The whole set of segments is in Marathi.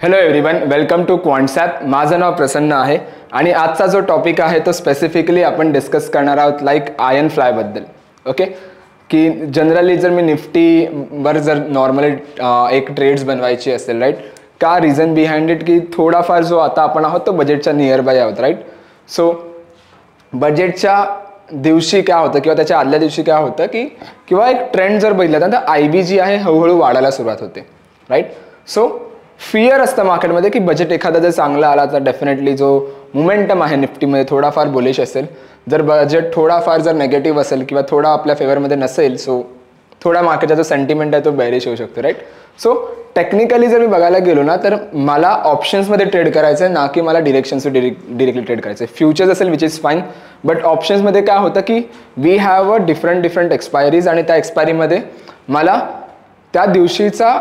Hello everyone, welcome to Quantsapp. माझं नाव प्रसन्न आहे आणि आजचा जो टॉपिक आहे तो स्पेसिफिकली आपण डिस्कस करणार आहोत लाईक आयर्न फ्लायबद्दल. ओके, की जनरली जर मी निफ्टीवर जर नॉर्मली एक ट्रेड्स बनवायची असेल, राईट, का रिझन बिहाइंड इट की थोडाफार जो आता आपण आहोत तो बजेटच्या नियर बाय आहोत, राईट. सो बजेटच्या दिवशी काय होतं किंवा त्याच्या आदल्या दिवशी काय होतं की किंवा एक ट्रेंड जर बघितला तर IB जी आहे हळूहळू वाढायला सुरुवात होते, राईट. सो फिअर असतं मार्केटमध्ये की बजेट एखादा जर चांगला आला तर डेफिनेटली जो मोमेंटम आहे निफ्टीमध्ये थोडाफार बुलिश असेल. जर बजेट थोडाफार जर नेगेटिव्ह असेल किंवा थोडा आपल्या फेवरमध्ये नसेल, सो थोडा मार्केटचा जो सेंटिमेंट आहे तो बेरिश होऊ शकतो, राईट. सो टेक्निकली जर मी बघायला गेलो ना तर मला ऑप्शन्समध्ये ट्रेड करायचं आहे, ना की मला डिरेक्टली ट्रेड करायचं आहे. फ्युचर्स असेल विच इज फाईन, बट ऑप्शन्समध्ये काय होतं की we have a different expiries आणि त्या एक्सपायरीमध्ये मला त्या दिवशीचा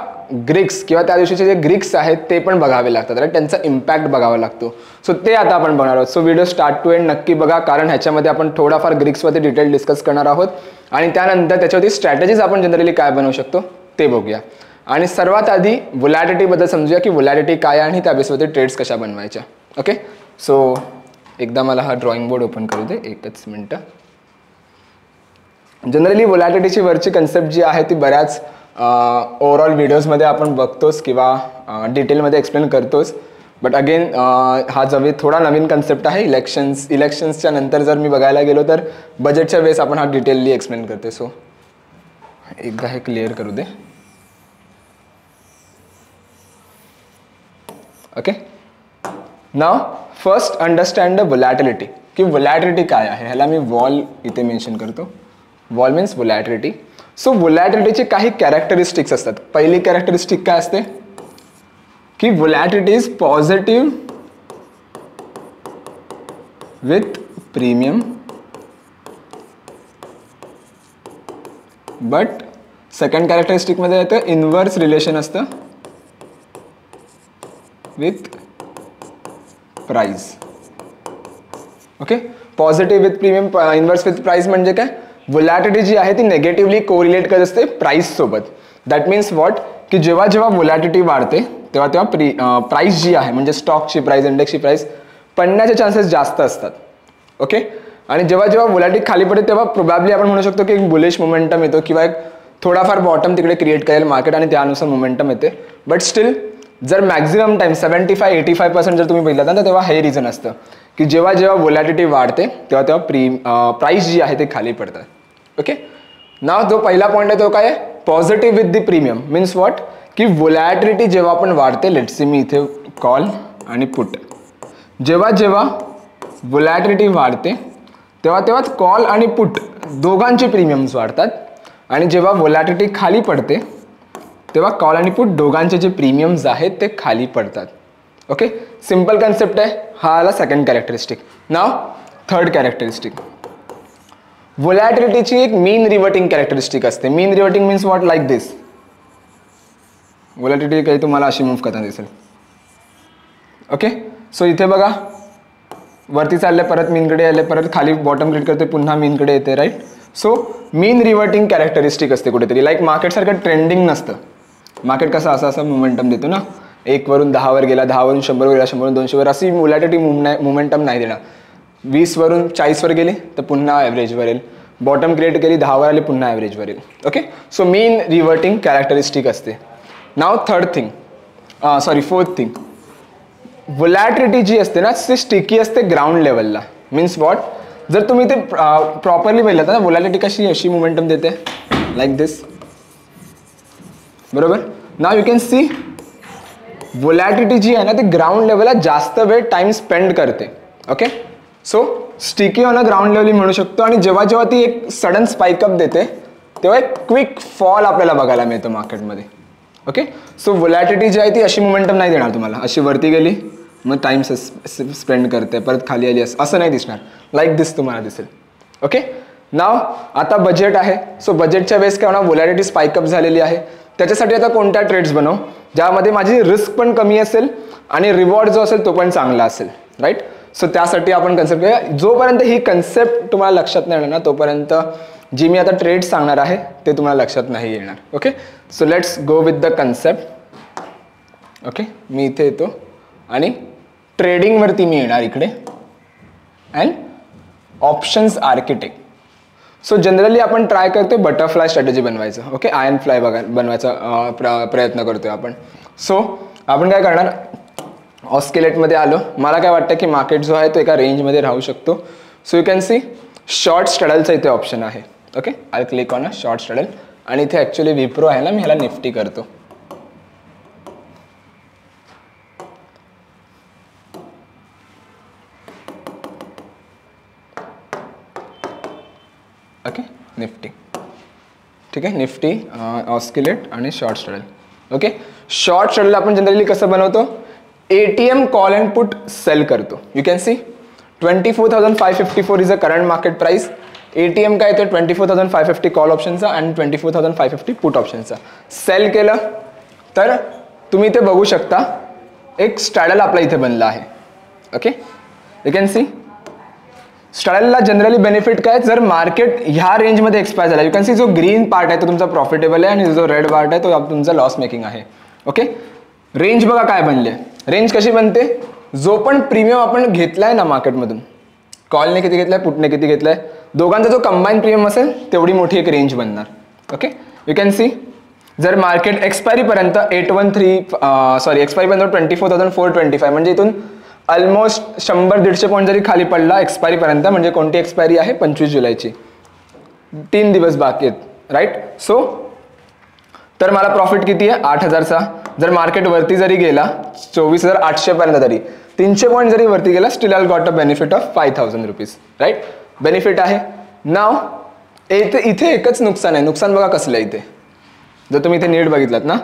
ग्रिक्स किंवा त्या दिवशीचे जे ग्रिक्स आहेत ते पण बघावे लागतात, राईट. त्यांचा इम्पॅक्ट बघावा लागतो. सो ते आता आपण बघणार आहोत. So video start to end नक्की बघा, कारण ह्याच्यामध्ये आपण थोडाफार ग्रिक्सवरती डिटेल डिस्कस करणार आहोत आणि त्यानंतर त्याच्यावरती स्ट्रॅटेजीज आपण जनरली काय बनवू शकतो ते बघूया. आणि सर्वात आधी व्होलॅटिलीबद्दल समजूया की व्होलॅटिली काय आहे आणि त्या बेसवरती ट्रेड्स कशा बनवायच्या. ओके, सो एकदा मला हा ड्रॉइंग बोर्ड ओपन करू दे, एकच मिनटं. जनरली व्होलॅटिलीची वरची कन्सेप्ट जी आहे ती बऱ्याच ओव्हरऑल व्हिडिओजमध्ये आपण बघतोच किंवा डिटेलमध्ये एक्सप्लेन करतोच. बट अगेन हा जवळ थोडा नवीन कन्सेप्ट आहे. इलेक्शन्सच्या नंतर जर मी बघायला गेलो तर बजेटच्या वेळेस आपण हा डिटेलली एक्सप्लेन करते. सो एकदा हे क्लिअर करू दे. Okay, now first understand the volatility की व्होलॅटिलिटी काय आहे. ह्याला मी वॉल इथे मेन्शन करतो. Vol means volatility. सो व्होलॅटिलिटीचे काही कॅरेक्टरिस्टिक्स असतात. पहिली कॅरेक्टरिस्टिक काय असते की volatility is positive with premium, but second कॅरेक्टरिस्टिकमध्ये येतं इनवर्स रिलेशन असतं with price. Okay, positive with premium, inverse with price म्हणजे काय, व्होलॅटिलिटी जी आहे ती नेगेटिव्हली कोरिलेट करत असते प्राइस सोबत. दॅट मीन्स व्हॉट की जेव्हा जेव्हा व्होलॅटिलिटी वाढते तेव्हा प्राइस जी आहे म्हणजे स्टॉकची प्राइस, इंडेक्सची प्राइस पडण्याचे चान्सेस जास्त असतात. ओके, आणि जेव्हा जेव्हा व्होलॅटिलिटी खाली पडते तेव्हा प्रोबॅबली आपण म्हणू शकतो की एक बुलिश मोमेंटम येतो किंवा एक थोडाफार बॉटम तिकडे क्रिएट करेल मार्केट आणि त्यानुसार मोमेंटम येते. बट स्टील जर मॅक्झिमम टाइम 75-85% जर तुम्ही बघितलात ना तेव्हा हे रिझन असतं की जेव्हा जेव्हा व्होलॅटिलिटी वाढते तेव्हा तेव्हा प्राइस जी आहे ते खाली पडतात. ओके, नाव जो पहिला पॉईंट आहे तो काय आहे, positive with the premium. Means what की व्होलॅटिलिटी जेव्हा आपण वाढते, लेट्स सी मी इथे कॉल आणि पुट, जेव्हा जेव्हा व्होलॅटिलिटी वाढते तेव्हा तेव्हा कॉल आणि पुट दोघांचे प्रीमियम्स वाढतात आणि जेव्हा व्होलॅटिलिटी खाली पडते तेव्हा कॉल आणि पुट दोघांचे जे प्रीमियम्स आहेत ते खाली पडतात. ओके, सिम्पल कन्सेप्ट आहे. हा आला second characteristic. Now third characteristic, व्होलॅटिलिटीची एक मीन रिव्हर्टिंग कॅरेक्टरिस्टिक असते. Mean reverting means what, like this. व्होलॅटिलिटी काही तुम्हाला अशी मूव्ह करताना दिसेल. ओके, सो इथे बघा वरती चालले, परत मीनकडे आले, परत खाली बॉटम क्रिएट करते, पुन्हा मीनकडे येते, right. So mean reverting characteristic असते कुठेतरी. लाईक मार्केटसारखं ट्रेंडिंग नसतं. मार्केट कसं असं मोमेंटम देतो ना, 1 वरून 10 वर गेला, 10 वरून 100 वर गेला, 100 वरून 200 वर, अशी व्होलॅटिलिटी मोमेंटम नाही देणार. 20 वरून 40 वर गेली तर पुन्हा ॲव्हरेजवर येईल, बॉटम क्रिएट केली 10 वर आली पुन्हा ॲव्हरेजवर येईल. Okay, so mean reverting characteristic असते. नाव फोर्थ थिंग, व्होलॅटिलिटी जी असते ना ती स्टिकी असते ग्राउंड लेवलला. मीन्स व्हॉट, जर तुम्ही ते प्रॉपरली पाहिलं तर व्होलॅटिलिटी कशी अशी मोमेंटम देते, लाईक दिस, बरोबर. नाव यू कॅन सी व्होलॅटिलिटी जी आहे ना ती ग्राउंड लेवलला जास्त वेळ टाइम स्पेंड करते. Okay, so sticky on a ground level म्हणू शकतो. आणि जेव्हा जेव्हा ती एक सडन स्पाइकअप देते तेव्हा एक क्विक फॉल आपल्याला बघायला मिळतो मार्केटमध्ये. ओके, सो व्होलॅटिलिटी जी आहे ती अशी मोमेंटम नाही देणार तुम्हाला, अशी वरती गेली मग टाइम स्पेंड करते, परत खाली आली असं नाही दिसणार, लाईक दिस तुम्हाला दिसेल. ओके, नाव आता बजेट आहे. सो बजेटच्या वेळेस काय होणार, व्होलॅटिलिटी स्पाइकअप झालेली आहे. त्याच्यासाठी आता कोणत्या ट्रेड्स बनव ज्यामध्ये माझी रिस्क पण कमी असेल आणि रिवॉर्ड जो असेल तो पण चांगला असेल, राईट. सो त्यासाठी आपण कन्सेप्ट घेऊया. जोपर्यंत ही कन्सेप्ट तुम्हाला लक्षात नाही येणार ना तोपर्यंत जी मी आता ट्रेड सांगणार आहे ते तुम्हाला लक्षात नाही येणार. Okay, so let's go with the concept. Okay, मी इथे येतो आणि ट्रेडिंगवरती मी येणार इकडे and options architect. So generally आपण ट्राय करतो बटरफ्लाय स्ट्रॅटेजी बनवायचं. ओके, आयर्न फ्लाय बनवायचा प्रयत्न करतोय आपण. सो आपण काय करणार, ऑस्किलेटमध्ये आलो. मला काय वाटतं की मार्केट जो आहे तो एका रेंजमध्ये राहू शकतो. So you can see short स्ट्रॅडलचा इथे ऑप्शन आहे. Okay, I click on a short straddle आणि इथे ॲक्च्युली विप्रो आहे ना, मी ह्याला निफ्टी करतो. Okay, Nifty. ठीक आहे, निफ्टी, ऑस्किलेट आणि short straddle. Okay, short straddle आपण जनरली कसं बनवतो, ATM call and put sell करतो. You can see 24,554 is a current market price. ATM काय येतो 24,550 कॉल ऑप्शनचा आणि 24,550 पुट ऑप्शनचा. सेल केलं तर तुम्ही इथे बघू शकता एक स्ट्रॅडल आपला इथे बनला आहे. ओके, यू कॅन सी स्ट्रॅडलला जनरली बेनिफिट काय, जर मार्केट ह्या रेंजमध्ये एक्सपायर झाला, यू कॅन सी जो ग्रीन पार्ट आहे तो तुमचा प्रॉफिटेबल आहे आणि जो रेड पार्ट आहे तो तुमचा लॉस मेकिंग आहे. ओके, रेंज बघा काय बनले. रेंज कशी बनते, जो पण प्रीमियम आपण घेतलाय ना मार्केटमधून, कॉलने किती घेतलाय, पुटने किती घेतलाय, दोघांचा जो कंबाईन प्रीमियम असेल तेवढी मोठी एक रेंज बनणार. ओके, यू कॅन सी जर मार्केट एक्सपायरीपर्यंत 24,425 म्हणजे इथून ऑलमोस्ट 100-150 पॉईंट जरी खाली पडला एक्सपायरीपर्यंत, म्हणजे कोणती एक्सपायरी आहे 25 जुलैची, 3 दिवस बाकी आहेत, राईट. सो तर मला प्रॉफिट किती आहे 8,000चा. जर मार्केट वरती जरी गेला 24,800 पर्यंत, तरी 300 पॉईंट जरी वरती गेला, still I got a benefit of 5,000 rupees, right. Benefit आहे. नाव इथे एकच नुकसान आहे. नुकसान बघा कसलं आहे इथे, जर तुम्ही इथे नीट बघितलात ना,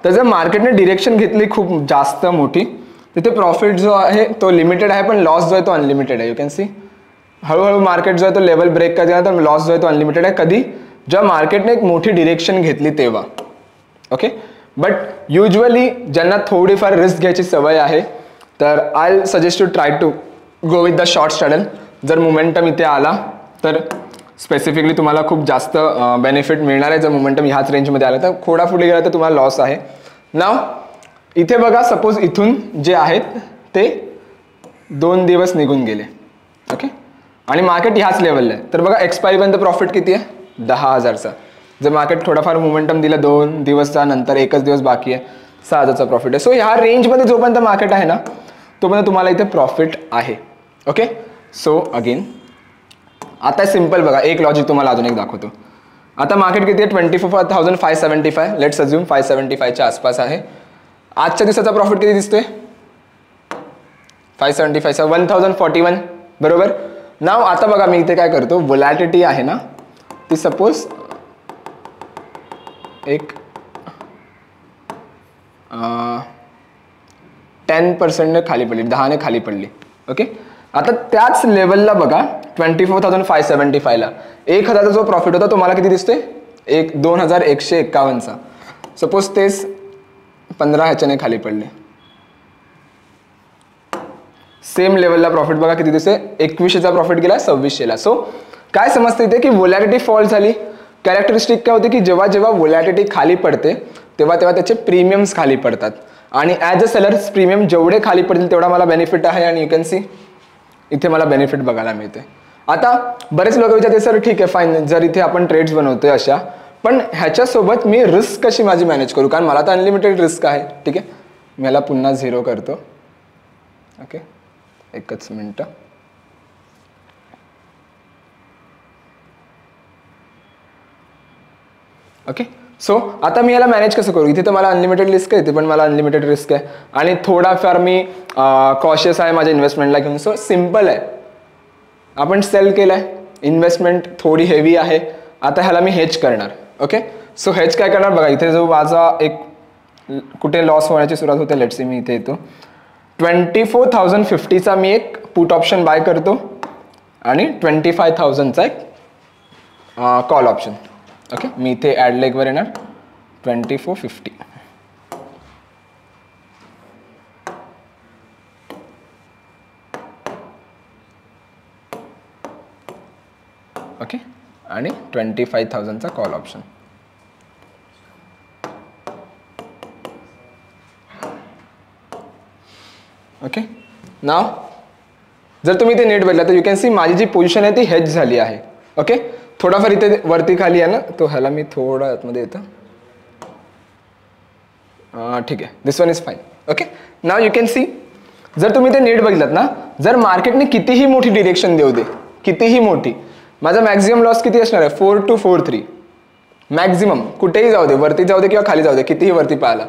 तर जर मार्केटने डिरेक्शन घेतली खूप जास्त मोठी, तिथे प्रॉफिट जो आहे तो लिमिटेड आहे, पण लॉस जो आहे तो अनलिमिटेड आहे. यू कॅन सी हळूहळू मार्केट जो आहे तो लेवल ब्रेक करते, तर लॉस जो आहे तो अनलिमिटेड आहे. कधी, जेव्हा मार्केटने एक मोठी डिरेक्शन घेतली तेव्हा. ओके, बट युजली ज्यांना थोडीफार रिस्क घ्यायची सवय आहे, तर I suggest to try to go with the short straddle. जर मोमेंटम इथे आला तर स्पेसिफिकली तुम्हाला खूप जास्त बेनिफिट मिळणार आहे. जर मोमेंटम ह्याच रेंजमध्ये आला तर थोडा पुढे गेला तर तुम्हाला लॉस आहे. नाव इथे बघा, सपोज इथून जे आहेत ते 2 दिवस निघून गेले. ओके, आणि मार्केट ह्याच लेवलला आहे, तर बघा एक्सपायरीपर्यंत प्रॉफिट किती आहे 10,000चा. जर मार्केट थोडाफार मोमेंटम दिला 2 दिवसचा, नंतर एकच दिवस बाकी आहे, 6,000चा प्रॉफिट आहे. सो ह्या रेंजमध्ये जोपर्यंत मार्केट आहे ना, तोपर्यंत तुम्हाला इथे प्रॉफिट आहे. ओके, सो अगेन आता सिंपल बघा, एक लॉजिक तुम्हाला अजून एक दाखवतो. आता मार्केट किती आहे 24,575. लेट्स अज्यूम 575च्या आसपास आहे. आजच्या दिवसाचा प्रॉफिट किती दिसतोय 575चा 1041, बरोबर. नाव आता बघा मी इथे काय करतो, व्होलॅटिलिटी आहे ना ती सपोज एक 10% खाली पडली, 10ने खाली पडली. ओके, आता त्याच लेवलला बघा 24,575ला 1,000चा जो प्रॉफिट होता तो मला किती दिसतोय 2,151चा. सपोज तेच 15 ह्याच्याने खाली पडले, सेम लेवलला प्रॉफिट बघा किती दिसते 2100चा प्रॉफिट गेला 2600ला. सो काय समजते इथे की व्होलॅटिलिटी फॉल झाली. कॅरेक्टरिस्टिक काय होते की जेव्हा जेव्हा व्होलॅटिलिटी खाली पडते तेव्हा तेव्हा त्याचे प्रीमियम्स खाली पडतात, आणि ॲज अ सेलर्स प्रीमियम जेवढे खाली पडतील तेवढा मला बेनिफिट आहे. आणि यू कॅन सी इथे मला बेनिफिट बघायला मिळते. आता बरेच लोक विचारते सर ठीक आहे फाईन, जर इथे आपण ट्रेड्स बनवतोय अशा, पण ह्याच्यासोबत मी रिस्क कशी माझी मॅनेज करू, कारण मला तर अनलिमिटेड रिस्क आहे. ठीक आहे, मी ह्याला पुन्हा 0 करतो. ओके, एकच मिनटं. ओके, सो आता मी याला मॅनेज कसं करू. इथे तर मला अनलिमिटेड रिस्क आहे, इथे पण मला अनलिमिटेड रिस्क आहे, आणि थोडाफार मी कॉशियस आहे माझ्या इन्व्हेस्टमेंटला घेऊन. सो सिम्पल आहे, आपण सेल केलाय, इन्व्हेस्टमेंट थोडी हेवी आहे. आता ह्याला मी हेज करणार. ओके, सो हेज काय करणार बघा, इथे जो माझा एक कुठे लॉस होण्याची सुरुवात होते, लेट्स सी मी इथे येतो 24,050चा मी एक पुट ऑप्शन बाय करतो आणि 25,000चा एक कॉल ऑप्शन. ओके, मी इथे ॲड लेगवर येणार 2450. ओके, आणि 25,000चा कॉल ऑप्शन. ओके नाव जर तुम्ही ते नीट बघितलं तर यू कॅन सी माझी जी पोझिशन आहे ती हेज झाली आहे. ओके थोडाफार इथे वरती खाली आहे ना, तो ह्याला मी थोडा आतमध्ये येतो. ठीक आहे, this one is fine. Okay now you can see जर तुम्ही ते नीट बघितलं ना, जर मार्केटने कितीही मोठी डिरेक्शन देऊ दे, कितीही मोठी, माझा मॅक्झिमम लॉस किती असणार आहे 4243 मॅक्झिमम. कुठेही जाऊ दे, वरती जाऊ दे किंवा खाली जाऊ दे, कितीही वरती पाहिला.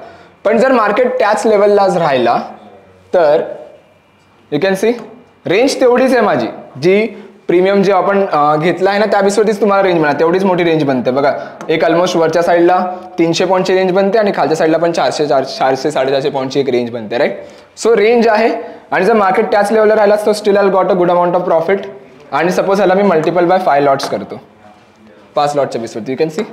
पण जर मार्केट त्याच लेवललाच राहिला तर यू कॅन सी रेंज तेवढीच आहे माझी, जी प्रीमियम जे आपण घेतला आहे ना त्या बेसवरतीच तुम्हाला रेंज मिळणार, तेवढीच मोठी रेंज बनते. बघा एक ऑलमोस्ट वरच्या साईडला 300 पॉईंटची रेंज बनते आणि खालच्या साईडला पण 400 साडेचारशे पॉईंटची एक रेंज बनते. राईट, सो रेंज आहे. आणि जर मार्केट त्याच लेवलला राहिला तर steel I got a good amount of profit. आणि सपोज ह्याला मी मल्टिपल बाय 5 लॉट्स करतो, 5 लॉटच्या बेसवरती. यू कॅन सी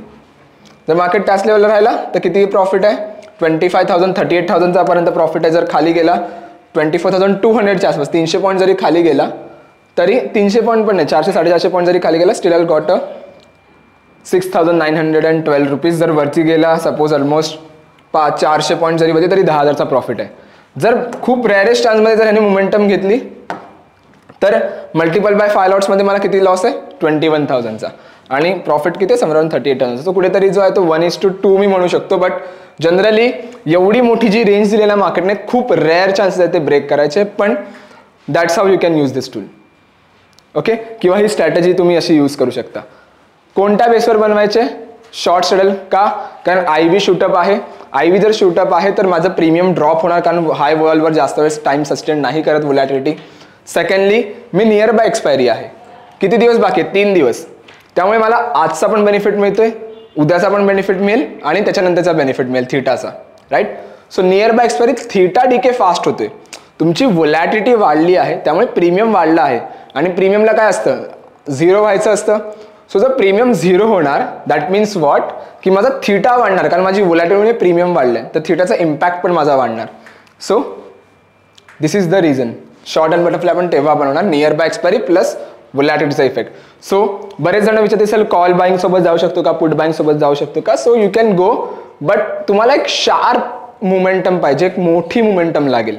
जर मार्केट त्याच लेवलला राहिला तर किती प्रॉफिट आहे 25,000 38,000 पर्यंत प्रॉफिट आहे. जर खाली गेला 24,200च्या आसपास 300 पॉईंट जरी खाली गेला तरी 300 पॉईंट पण नाही 400 साडेचारशे पॉईंट जरी खाली गेला still I got a 6,912 rupees. जर वरती गेला सपोज ऑलमोस्ट 400 पॉईंट जरी बघितले तरी 10,000चा प्रॉफिट आहे. जर खूप रेअरेस्ट चान्समध्ये जर ह्याने मोमेंटम घेतली तर मल्टिपल बाय 5 लॉट्समध्ये मला किती लॉस आहे 21,000चा आणि प्रॉफिट किती आहे समराउंड 38,000. सो कुठेतरी जो आहे तो 1:2 मी म्हणू शकतो. बट जनरली एवढी मोठी जी रेंज दिली ना मार्केटने खूप रेअर चान्सेस आहेत ते ब्रेक करायचे. पण that's how you can use this tool. Okay किंवा ही स्ट्रॅटेजी तुम्ही अशी यूज करू शकता. कोणत्या बेसवर बनवायचे शॉर्ट सेडल का, कारण IV शूटअप आहे. IV जर शूटअप आहे तर माझं प्रीमियम ड्रॉप होणार, कारण हाय वॉलवर जास्त वेळ टाइम सस्टेन नाही करत volatility. Secondly me near by expiry आहे, किती दिवस बाकी आहेत 3 दिवस, त्यामुळे मला आजचा पण बेनिफिट मिळतोय, उद्याचा पण बेनिफिट मिळेल आणि त्याच्यानंतरचा बेनिफिट मिळेल थीटाचा. Right, so near by expiry theta decay fast होते, तुमची व्होलॅटिलिटी वाढली आहे त्यामुळे प्रीमियम वाढला आहे. आणि प्रीमियमला काय असतं 0 व्हायचं असतं. सो जर प्रीमियम 0 होणार दॅट मीन्स व्हॉट की माझा थीटा वाढणार, कारण माझी व्होलॅटिलिटीमुळे प्रीमियम वाढलाय तर थीटाचा इम्पॅक्ट पण माझा वाढणार. So this is the reason short and butterfly आपण तेव्हा बनवणार नियर बाय एक्सपायरी प्लस व्होलॅटिलिटीचा इफेक्ट. सो बरेच जण विचारत असेल कॉल बाईंग सोबत जाऊ शकतो का, पुट बाईंग सोबत जाऊ शकतो का. So you can go, but तुम्हाला एक शार्प मोमेंटम पाहिजे, एक मोठी मोमेंटम लागेल.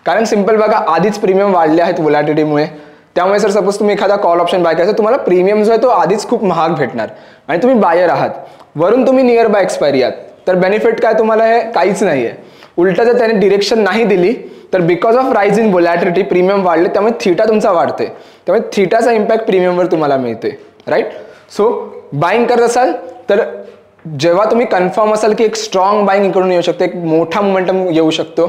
कारण सिंपल बघा आधीच प्रीमियम वाढले आहेत व्होलॅटिलिटीमुळे, त्यामुळे सर सपोज तुम्ही एखादा कॉल ऑप्शन बाय करायचा तुम्हाला प्रीमियम जो आहे तो आधीच खूप महाग भेटणार आणि तुम्ही बायर आहात, वरून तुम्ही नियर बाय एक्सपायरी आहात, तर बेनिफिट काय तुम्हाला हे काहीच नाही आहे. उलट जर त्याने डिरेक्शन नाही दिली तर because of rise in volatility premium वाढले त्यामुळे थीटा तुमचा वाढते, त्यामुळे थीटाचा इम्पॅक्ट प्रीमियमवर तुम्हाला मिळते. राईट, सो बाईंग करत असाल तर जेव्हा तुम्ही कन्फर्म असाल की एक स्ट्रॉंग बाईंग इकडून येऊ शकते, एक मोठा मोमेंटम येऊ शकतो,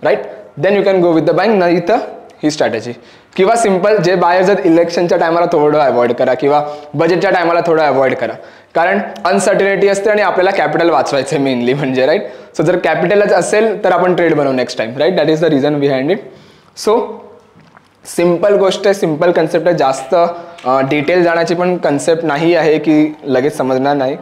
right, then you can go with the buying. नाही तर ही स्ट्रॅटेजी. किंवा सिंपल जे बायर्स आहेत इलेक्शनच्या टायमाला थोडं अवॉइड करा किंवा बजेटच्या टायमाला थोडं अवॉइड करा, कारण अनसर्टिनिटी असते आणि आपल्याला कॅपिटल वाचवायचं आहे मेनली म्हणजे. राईट, सो जर कॅपिटलच असेल तर आपण ट्रेड बनवू next time. Right, that is the reason behind it. So simple गोष्ट आहे, सिंपल कन्सेप्ट आहे, जास्त डिटेल जाण्याची पण कन्सेप्ट नाही आहे की लगेच समजणार नाही.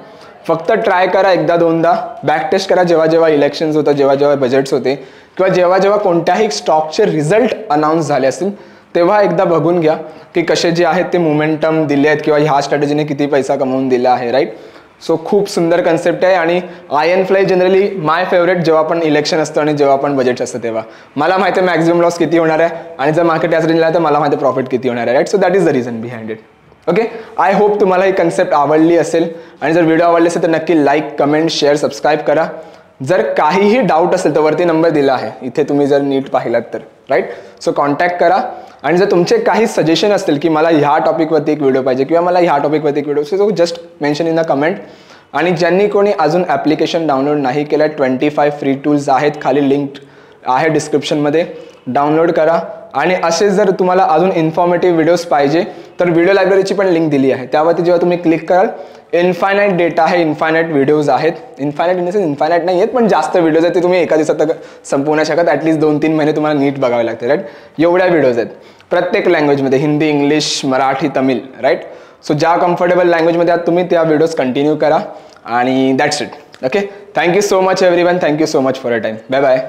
फक्त ट्राय करा एकदा दोनदा, बॅक टेस्ट करा जेव्हा जेव्हा इलेक्शन्स होतं, जेव्हा जेव्हा बजेट्स होते किंवा जेव्हा जेव्हा कोणत्याही स्टॉकचे रिझल्ट अनाऊन्स झाले असतील तेव्हा एकदा बघून घ्या की कसे जे आहेत ते मोमेंटम दिले आहेत किंवा ह्या स्ट्रॅटेजीने किती पैसा कमवून दिला आहे. राईट, सो खूप सुंदर कन्सेप्ट आहे आणि आयन फ्लाय जनरली माय फेवरेट जेव्हा पण इलेक्शन असतं आणि जेव्हा पण बजेट असतं तेव्हा. मला माहिती आहे मॅक्झिमम लॉस किती होणार आहे आणि जर मार्केट याच रेंजला आहे तर मला माहिती आहे प्रॉफिट किती होणार आहे. Right, so that is the reason behind it. Okay, I hope तुम्हाला ही कन्सेप्ट आवडली असेल आणि जर व्हिडिओ आवडली असेल तर नक्की लाईक कमेंट शेअर सबस्क्राईब करा. जर काहीही डाऊट असेल तर वरती नंबर दिला आहे इथे, तुम्ही जर नीट पाहिलात तर. राईट, सो कॉन्टॅक्ट करा. आणि जर तुमचे काही सजेशन असतील की मला ह्या टॉपिकवरती एक व्हिडिओ पाहिजे किंवा मला ह्या टॉपिकवरती एक video, so just mention in the comment. आणि ज्यांनी कोणी अजून ॲप्लिकेशन डाउनलोड नाही केलं 25 फ्री टूल्स आहेत, खाली लिंक आहे डिस्क्रिप्शनमध्ये, डाउनलोड करा. आणि असे जर तुम्हाला अजून इन्फॉर्मेटिव्ह व्हिडिओज पाहिजे तर व्हिडिओ लायब्ररीची पण लिंक दिली आहे, त्यावरती जेव्हा तुम्ही क्लिक कराल इन्फायनाईट डेटा आहे, इन्फायनाईट व्हिडिओज आहेत. Infinite in the sense infinite नाही आहेत पण जास्त व्हिडिओज आहेत, ते तुम्ही एका दिवसात संपवू नाही शकत, ॲटलीस्ट 2-3 महिने तुम्हाला नीट बघावे लागते. राईट, एवढ्या व्हिडिओज आहेत प्रत्येक लँग्वेजमध्ये, Hindi English Marathi Tamil. Right, so ज्या कम्फर्टेबल लँग्वेजमध्ये आहात तुम्ही त्या व्हिडिओज कंटिन्यू करा आणि that's it. Okay, thank you so much everyone, thank you so much for a time. Bye bye.